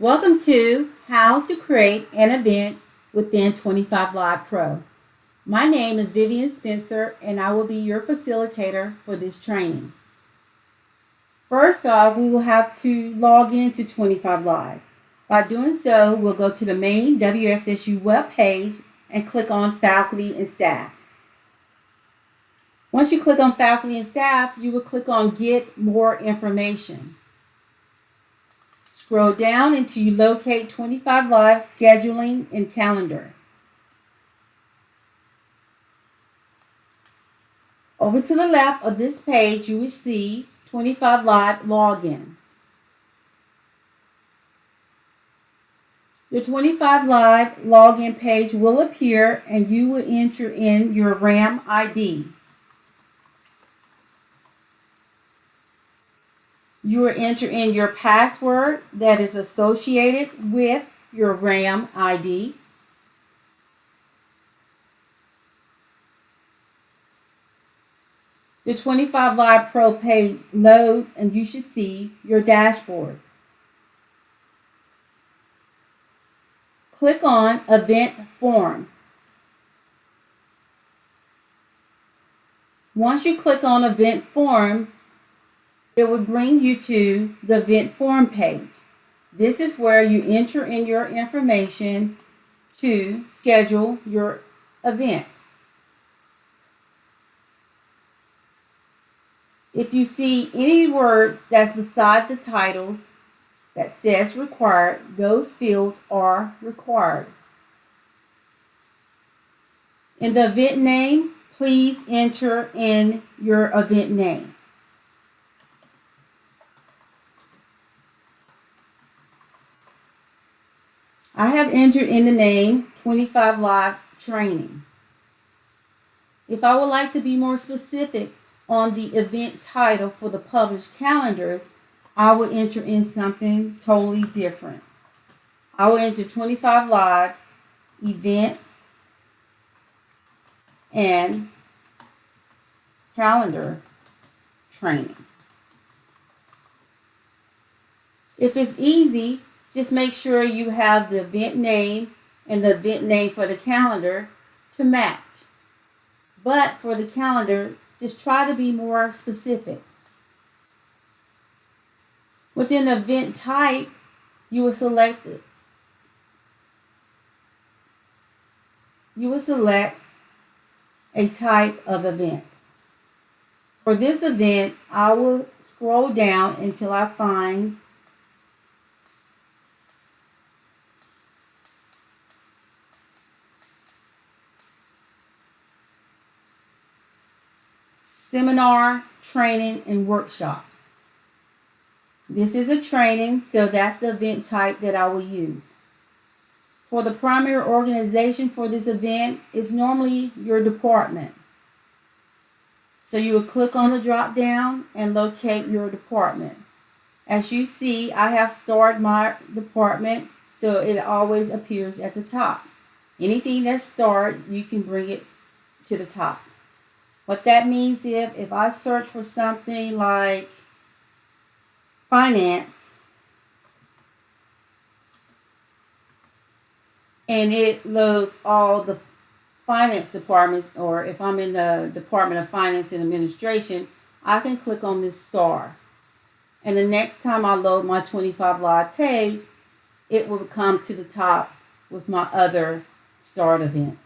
Welcome to How to Create an Event within 25 Live Pro. My name is Vivian Spencer and I will be your facilitator for this training. First off, we will have to log into 25 Live. By doing so, we'll go to the main WSSU web page and click on Faculty and Staff. Once you click on Faculty and Staff, you will click on Get More Information. Scroll down until you locate 25 Live Scheduling and Calendar. Over to the left of this page, you will see 25 Live Login. The 25 Live login page will appear and you will enter in your RAM ID. You will enter in your password that is associated with your RAM ID. The 25 Live Pro page loads and you should see your dashboard. Click on Event Form. Once you click on Event Form, it will bring you to the Event Form page. This is where you enter in your information to schedule your event. If you see any words that's beside the titles that says required, those fields are required. In the event name, please enter in your event name. I have entered in the name 25 Live Training. If I would like to be more specific on the event title for the published calendars, I will enter in something totally different. I will enter 25 Live Events and Calendar Training. If it's easy, just make sure you have the event name and the event name for the calendar to match. But for the calendar, just try to be more specific. Within the event type, you will select a type of event. For this event, I will scroll down until I find Seminar, Training, and Workshop. This is a training, so that's the event type that I will use. For the primary organization for this event is normally your department. So you will click on the drop down and locate your department. As you see, I have starred my department, so it always appears at the top. Anything that's starred, you can bring it to the top. What that means is if I search for something like finance and it loads all the finance departments, or if I'm in the Department of Finance and Administration, I can click on this star. And the next time I load my 25 Live page, it will come to the top with my other starred events.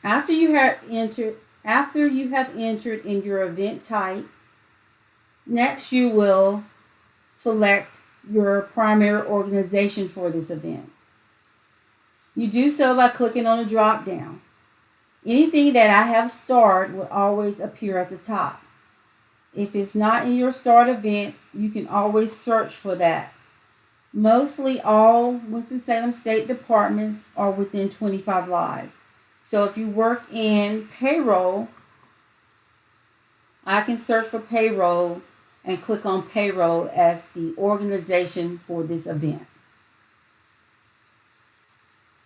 After you have entered in your event type, next you will select your primary organization for this event. You do so by clicking on the drop down. Anything that I have starred will always appear at the top. If it's not in your start event, you can always search for that. Mostly all Winston-Salem State departments are within 25 Live. So if you work in payroll, I can search for payroll and click on payroll as the organization for this event.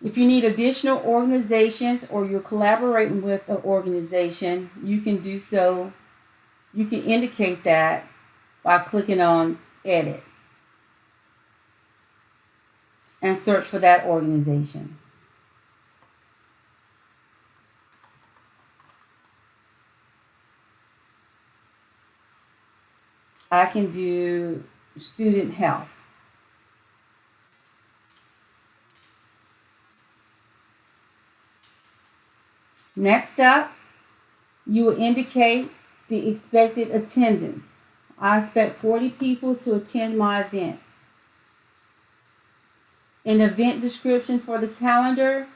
If you need additional organizations or you're collaborating with an organization, you can do so. You can indicate that by clicking on edit and search for that organization. I can do student health. Next up, you will indicate the expected attendance. I expect 40 people to attend my event. An event description for the calendar,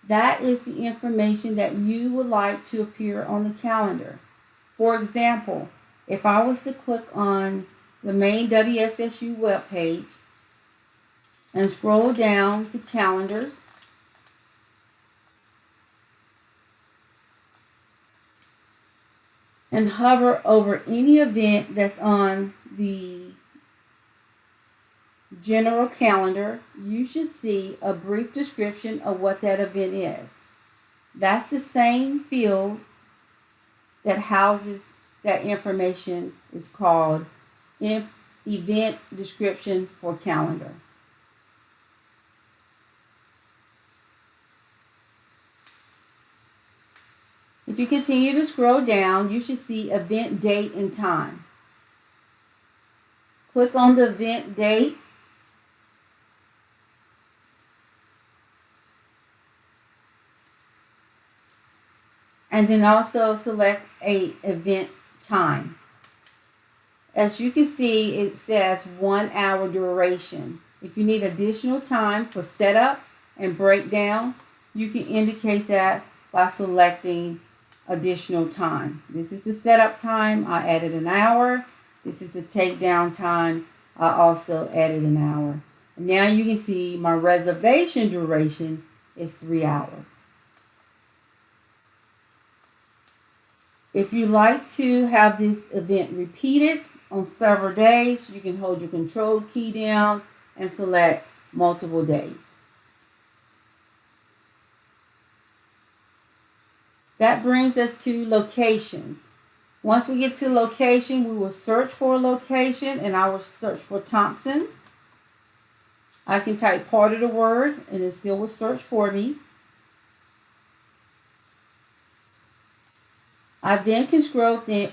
that is the information that you would like to appear on the calendar. For example, if I was to click on the main WSSU webpage and scroll down to calendars, and hover over any event that's on the general calendar, you should see a brief description of what that event is. That's the same field that houses that information is called event description for calendar. If you continue to scroll down, you should see event date and time. Click on the event date and then also select a event time. As you can see, it says 1 hour duration. If you need additional time for setup and breakdown, you can indicate that by selecting additional time. This is the setup time. I added an hour. This is the takedown time. I also added an hour. And now you can see my reservation duration is 3 hours. If you like to have this event repeated on several days, you can hold your control key down and select multiple days. That brings us to locations. Once we get to location, we will search for a location, and I will search for Thompson. I can type part of the word and it still will search for me. I then can scroll through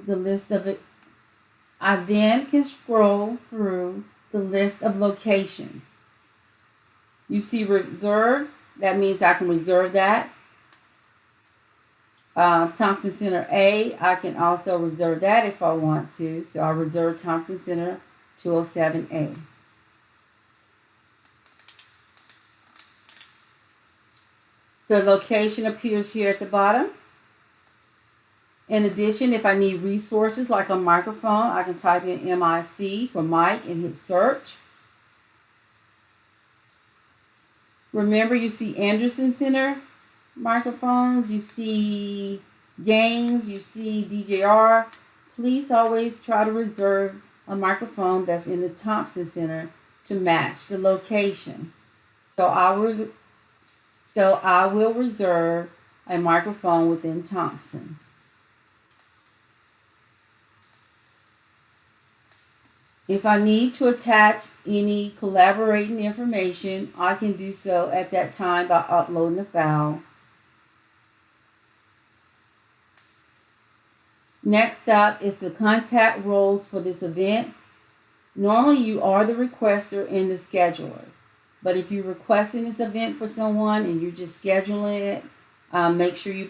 the list of it. I then can scroll through the list of locations. You see reserve. That means I can reserve that. Thompson Center A, I can also reserve that if I want to. So I'll reserve Thompson Center 207A. The location appears here at the bottom. In addition, if I need resources like a microphone, I can type in MIC for mic and hit search. Remember, you see Anderson Center microphones, you see Gaines, you see DJR. Please always try to reserve a microphone that's in the Thompson Center to match the location. So I will reserve a microphone within Thompson. If I need to attach any collaborating information, I can do so at that time by uploading the file. Next up is the contact roles for this event. Normally you are the requester and the scheduler. But if you're requesting this event for someone and you're just scheduling it, make sure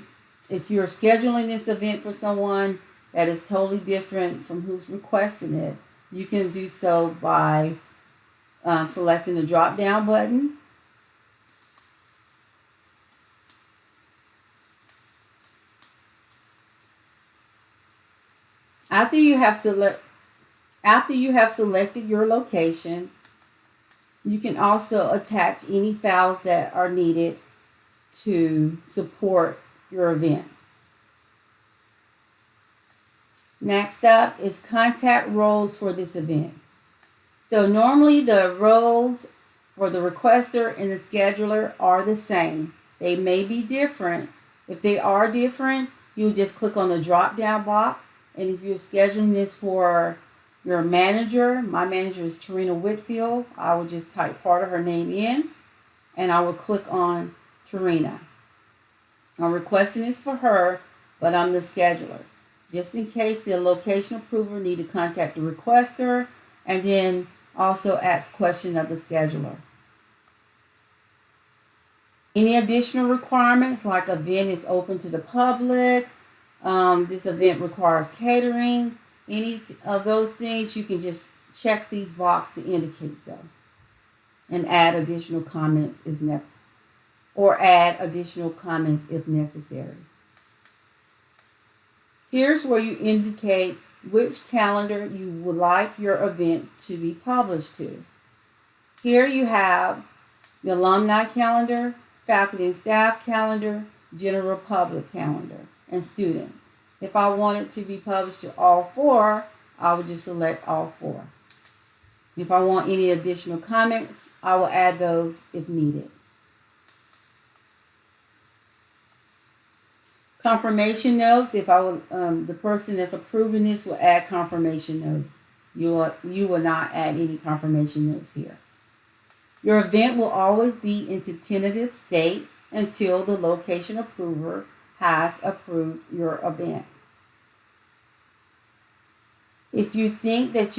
if you're scheduling this event for someone that is totally different from who's requesting it, you can do so by selecting the drop-down button. After you have selected your location, you can also attach any files that are needed to support your event. Next up is contact roles for this event. So normally the roles for the requester and the scheduler are the same. They may be different. If they are different, you just click on the drop down box. And if you're scheduling this for your manager, my manager is Tarina Whitfield, I will just type part of her name in and I will click on Tarina. I'm requesting this for her, but I'm the scheduler. Just in case the location approver need to contact the requester and then also ask question of the scheduler. Any additional requirements, like event is open to the public, this event requires catering, any of those things, you can just check these boxes to indicate so. And add additional comments if necessary. Here's where you indicate which calendar you would like your event to be published to. Here you have the alumni calendar, faculty and staff calendar, general public calendar, and student. If I want it to be published to all four, I would just select all four. If I want any additional comments, I will add those if needed. Confirmation notes, if I will, the person that's approving this will add confirmation notes. You will not add any confirmation notes here. Your event will always be into tentative state until the location approver has approved your event. If you think at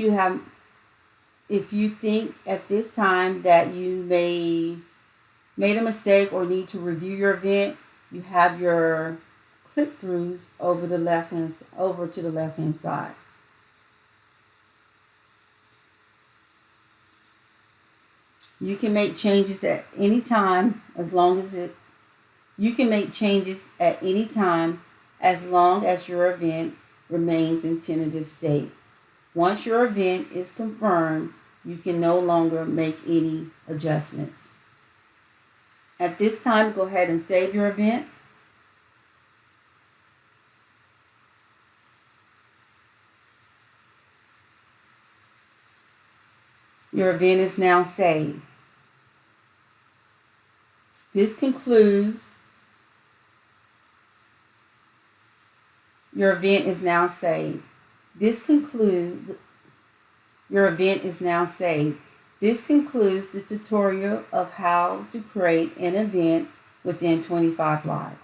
this time that you made a mistake or need to review your event, you have your click-throughs over to the left-hand side. You can make changes at any time as long as your event remains in tentative state. Once your event is confirmed, you can no longer make any adjustments. At this time, go ahead and save your event. Your event is now saved. This concludes. Your event is now saved. Your event is now saved. This concludes the tutorial of how to create an event within 25 Live.